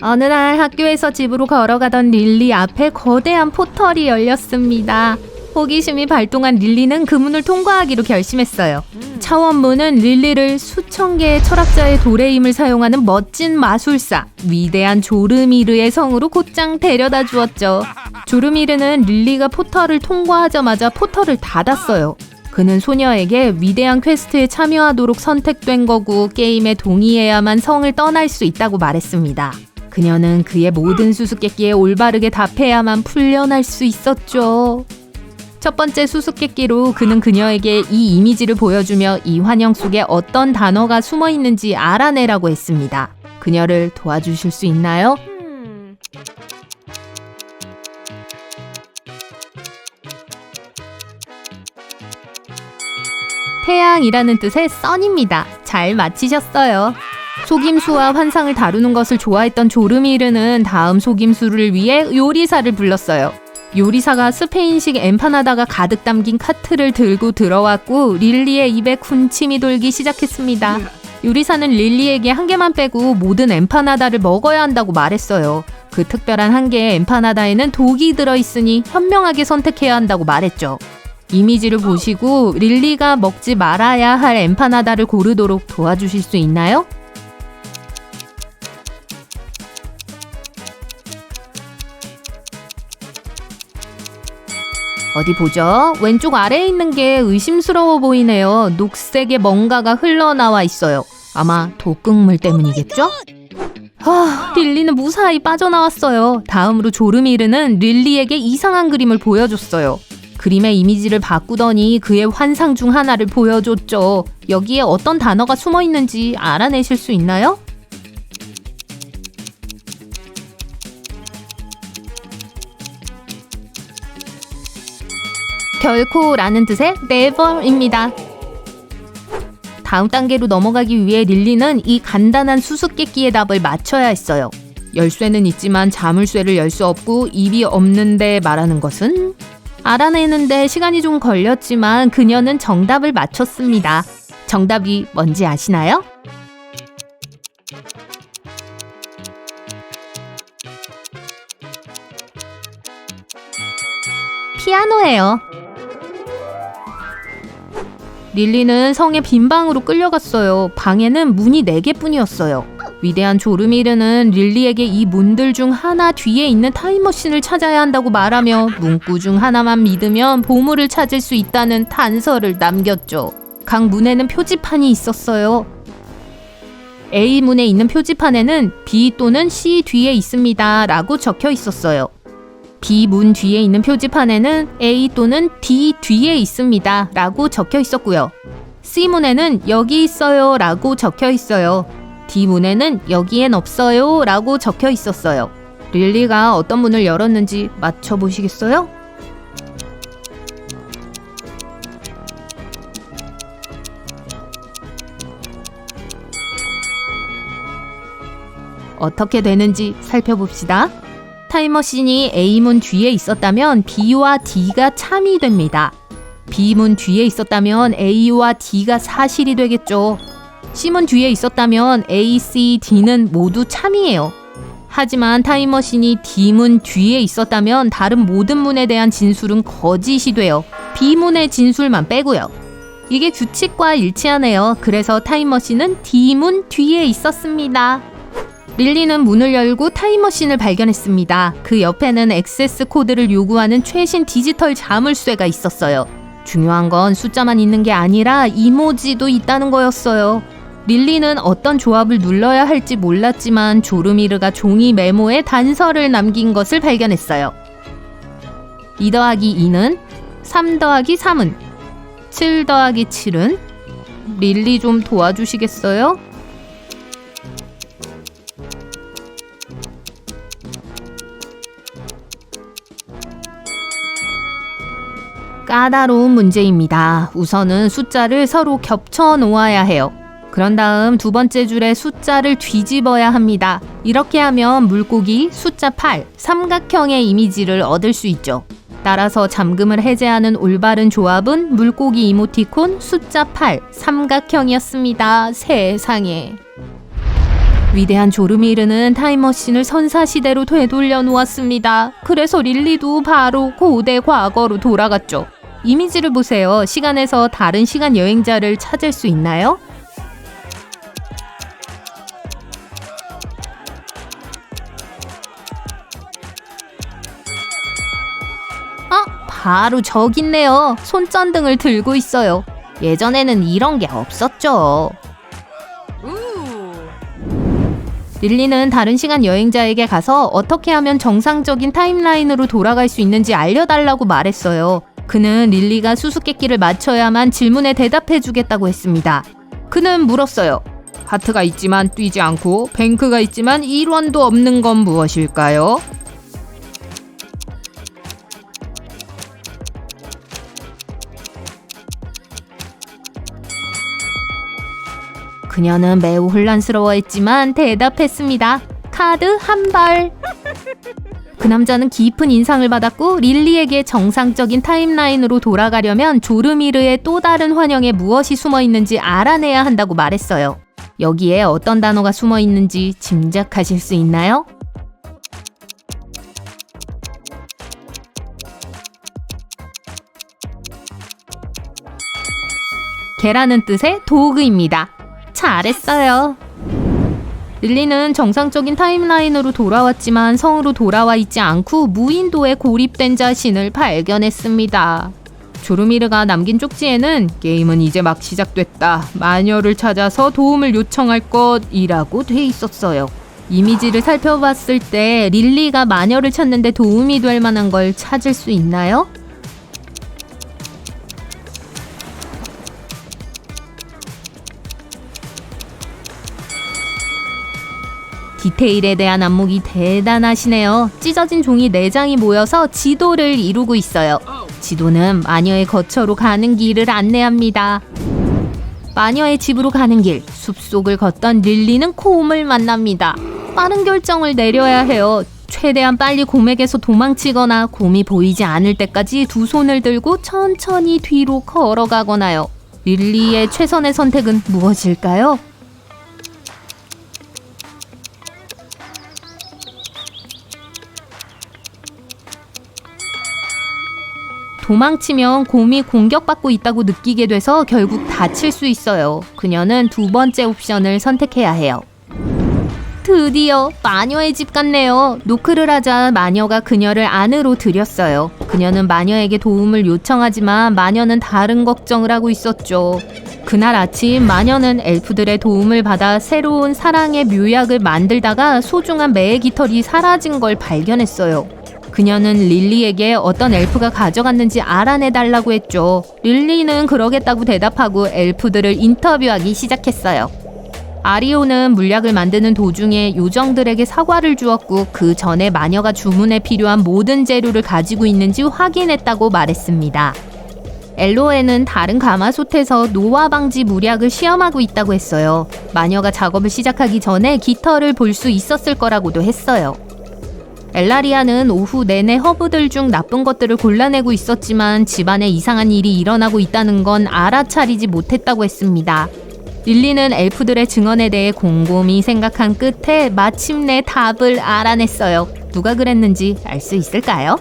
어느 날 학교에서 집으로 걸어가던 릴리 앞에 거대한 포털이 열렸습니다. 호기심이 발동한 릴리는 그 문을 통과하기로 결심했어요. 차원문은 릴리를 수천 개의 철학자의 돌의 힘을 사용하는 멋진 마술사, 위대한 조르미르의 성으로 곧장 데려다 주었죠. 조르미르는 릴리가 포털을 통과하자마자 포털을 닫았어요. 그는 소녀에게 위대한 퀘스트에 참여하도록 선택된 거고 게임에 동의해야만 성을 떠날 수 있다고 말했습니다. 그녀는 그의 모든 수수께끼에 올바르게 답해야만 풀려날 수 있었죠. 첫 번째 수수께끼로 그는 그녀에게 이 이미지를 보여주며 이 환영 속에 어떤 단어가 숨어 있는지 알아내라고 했습니다. 그녀를 도와주실 수 있나요? 태양이라는 뜻의 선입니다. 잘 맞히셨어요. 속임수와 환상을 다루는 것을 좋아했던 조르미르는 다음 속임수를 위해 요리사를 불렀어요. 요리사가 스페인식 엠파나다가 가득 담긴 카트를 들고 들어왔고 릴리의 입에 군침이 돌기 시작했습니다. 요리사는 릴리에게 한 개만 빼고 모든 엠파나다를 먹어야 한다고 말했어요. 그 특별한 한 개의 엠파나다에는 독이 들어있으니 현명하게 선택해야 한다고 말했죠. 이미지를 보시고 릴리가 먹지 말아야 할 엠파나다를 고르도록 도와주실 수 있나요? 어디 보죠? 왼쪽 아래에 있는 게 의심스러워 보이네요. 녹색의 뭔가가 흘러나와 있어요. 아마 독극물 때문이겠죠? 릴리는 무사히 빠져나왔어요. 다음으로 조르미르는 릴리에게 이상한 그림을 보여줬어요. 그림의 이미지를 바꾸더니 그의 환상 중 하나를 보여줬죠. 여기에 어떤 단어가 숨어 있는지 알아내실 수 있나요? 결코라는 뜻의 never입니다. 다음 단계로 넘어가기 위해 릴리는 이 간단한 수수께끼의 답을 맞춰야 했어요. 열쇠는 있지만 자물쇠를 열 수 없고 입이 없는데 말하는 것은? 알아내는데 시간이 좀 걸렸지만 그녀는 정답을 맞췄습니다. 정답이 뭔지 아시나요? 피아노예요. 릴리는 성의 빈 방으로 끌려갔어요. 방에는 문이 4개뿐이었어요. 위대한 조르미르는 릴리에게 이 문들 중 하나 뒤에 있는 타임머신을 찾아야 한다고 말하며 문구 중 하나만 믿으면 보물을 찾을 수 있다는 단서를 남겼죠. 각 문에는 표지판이 있었어요. A문에 있는 표지판에는 B 또는 C 뒤에 있습니다 라고 적혀 있었어요. B문 뒤에 있는 표지판에는 A 또는 D 뒤에 있습니다 라고 적혀 있었고요. C문에는 여기 있어요 라고 적혀 있어요. D문에는 여기엔 없어요 라고 적혀 있었어요. 릴리가 어떤 문을 열었는지 맞춰보시겠어요? 어떻게 되는지 살펴봅시다. 타임머신이 A문 뒤에 있었다면 B와 D가 참이 됩니다. B문 뒤에 있었다면 A와 D가 사실이 되겠죠. C문 뒤에 있었다면 A, C, D는 모두 참이에요. 하지만 타임머신이 D문 뒤에 있었다면 다른 모든 문에 대한 진술은 거짓이 돼요. B문의 진술만 빼고요. 이게 규칙과 일치하네요. 그래서 타임머신은 D문 뒤에 있었습니다. 릴리는 문을 열고 타임머신을 발견했습니다. 그 옆에는 액세스 코드를 요구하는 최신 디지털 자물쇠가 있었어요. 중요한 건 숫자만 있는 게 아니라 이모지도 있다는 거였어요. 릴리는 어떤 조합을 눌러야 할지 몰랐지만 조르미르가 종이 메모에 단서를 남긴 것을 발견했어요. 2 더하기 2는 3 더하기 3은 7 더하기 7은 릴리 좀 도와주시겠어요? 까다로운 문제입니다. 우선은 숫자를 서로 겹쳐 놓아야 해요. 그런 다음 두 번째 줄에 숫자를 뒤집어야 합니다. 이렇게 하면 물고기 숫자 8, 삼각형의 이미지를 얻을 수 있죠. 따라서 잠금을 해제하는 올바른 조합은 물고기 이모티콘 숫자 8, 삼각형이었습니다. 세상에. 위대한 조르미르는 타임머신을 선사시대로 되돌려 놓았습니다. 그래서 릴리도 바로 고대 과거로 돌아갔죠. 이미지를 보세요. 시간에서 다른 시간 여행자를 찾을 수 있나요? 바로 저기 있네요. 손전등을 들고 있어요. 예전에는 이런 게 없었죠. 릴리는 다른 시간 여행자에게 가서 어떻게 하면 정상적인 타임라인으로 돌아갈 수 있는지 알려달라고 말했어요. 그는 릴리가 수수께끼를 맞춰야만 질문에 대답해주겠다고 했습니다. 그는 물었어요. 하트가 있지만 뛰지 않고 뱅크가 있지만 1원도 없는 건 무엇일까요? 그녀는 매우 혼란스러워했지만 대답했습니다. 카드 한 발. 그 남자는 깊은 인상을 받았고 릴리에게 정상적인 타임라인으로 돌아가려면 조르미르의 또 다른 환영에 무엇이 숨어 있는지 알아내야 한다고 말했어요. 여기에 어떤 단어가 숨어 있는지 짐작하실 수 있나요? 개라는 뜻의 도그입니다. 잘했어요. 릴리는 정상적인 타임라인으로 돌아왔지만 성으로 돌아와 있지 않고 무인도에 고립된 자신을 발견했습니다. 조르미르가 남긴 쪽지에는 게임은 이제 막 시작됐다. 마녀를 찾아서 도움을 요청할 것이라고 돼 있었어요. 이미지를 살펴봤을 때 릴리가 마녀를 찾는데 도움이 될 만한 걸 찾을 수 있나요? 디테일에 대한 안목이 대단하시네요. 찢어진 종이 4장이 모여서 지도를 이루고 있어요. 지도는 마녀의 거처로 가는 길을 안내합니다. 마녀의 집으로 가는 길, 숲속을 걷던 릴리는 곰을 만납니다. 빠른 결정을 내려야 해요. 최대한 빨리 곰에게서 도망치거나 곰이 보이지 않을 때까지 두 손을 들고 천천히 뒤로 걸어가거나요. 릴리의 최선의 선택은 무엇일까요? 도망치면 곰이 공격받고 있다고 느끼게 돼서 결국 다칠 수 있어요. 그녀는 두 번째 옵션을 선택해야 해요. 드디어 마녀의 집 같네요. 노크를 하자 마녀가 그녀를 안으로 들였어요. 그녀는 마녀에게 도움을 요청하지만 마녀는 다른 걱정을 하고 있었죠. 그날 아침 마녀는 엘프들의 도움을 받아 새로운 사랑의 묘약을 만들다가 소중한 매의 깃털이 사라진 걸 발견했어요. 그녀는 릴리에게 어떤 엘프가 가져갔는지 알아내달라고 했죠. 릴리는 그러겠다고 대답하고 엘프들을 인터뷰하기 시작했어요. 아리오는 물약을 만드는 도중에 요정들에게 사과를 주었고 그 전에 마녀가 주문에 필요한 모든 재료를 가지고 있는지 확인했다고 말했습니다. 엘로에는 다른 가마솥에서 노화 방지 물약을 시험하고 있다고 했어요. 마녀가 작업을 시작하기 전에 깃털을 볼 수 있었을 거라고도 했어요. 엘라리아는 오후 내내 허브들 중 나쁜 것들을 골라내고 있었지만 집안에 이상한 일이 일어나고 있다는 건 알아차리지 못했다고 했습니다. 릴리는 엘프들의 증언에 대해 곰곰이 생각한 끝에 마침내 답을 알아냈어요. 누가 그랬는지 알 수 있을까요?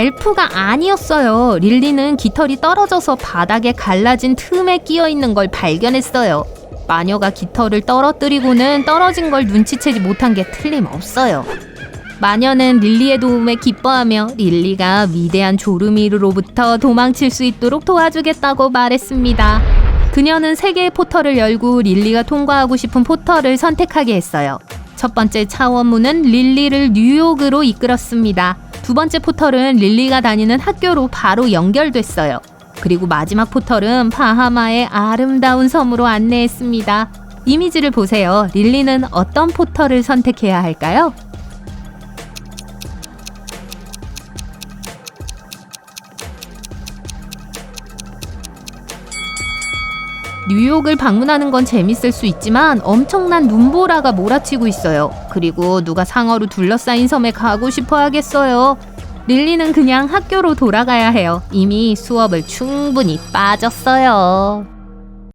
엘프가 아니었어요. 릴리는 깃털이 떨어져서 바닥에 갈라진 틈에 끼어 있는 걸 발견했어요. 마녀가 깃털을 떨어뜨리고는 떨어진 걸 눈치채지 못한 게 틀림없어요. 마녀는 릴리의 도움에 기뻐하며 릴리가 위대한 조르미르로부터 도망칠 수 있도록 도와주겠다고 말했습니다. 그녀는 3개의 포털을 열고 릴리가 통과하고 싶은 포털을 선택하게 했어요. 첫 번째 차원문은 릴리를 뉴욕으로 이끌었습니다. 두 번째 포털은 릴리가 다니는 학교로 바로 연결됐어요. 그리고 마지막 포털은 바하마의 아름다운 섬으로 안내했습니다. 이미지를 보세요. 릴리는 어떤 포털을 선택해야 할까요? 뉴욕을 방문하는 건 재밌을 수 있지만 엄청난 눈보라가 몰아치고 있어요. 그리고 누가 상어로 둘러싸인 섬에 가고 싶어 하겠어요. 릴리는 그냥 학교로 돌아가야 해요. 이미 수업을 충분히 빠졌어요.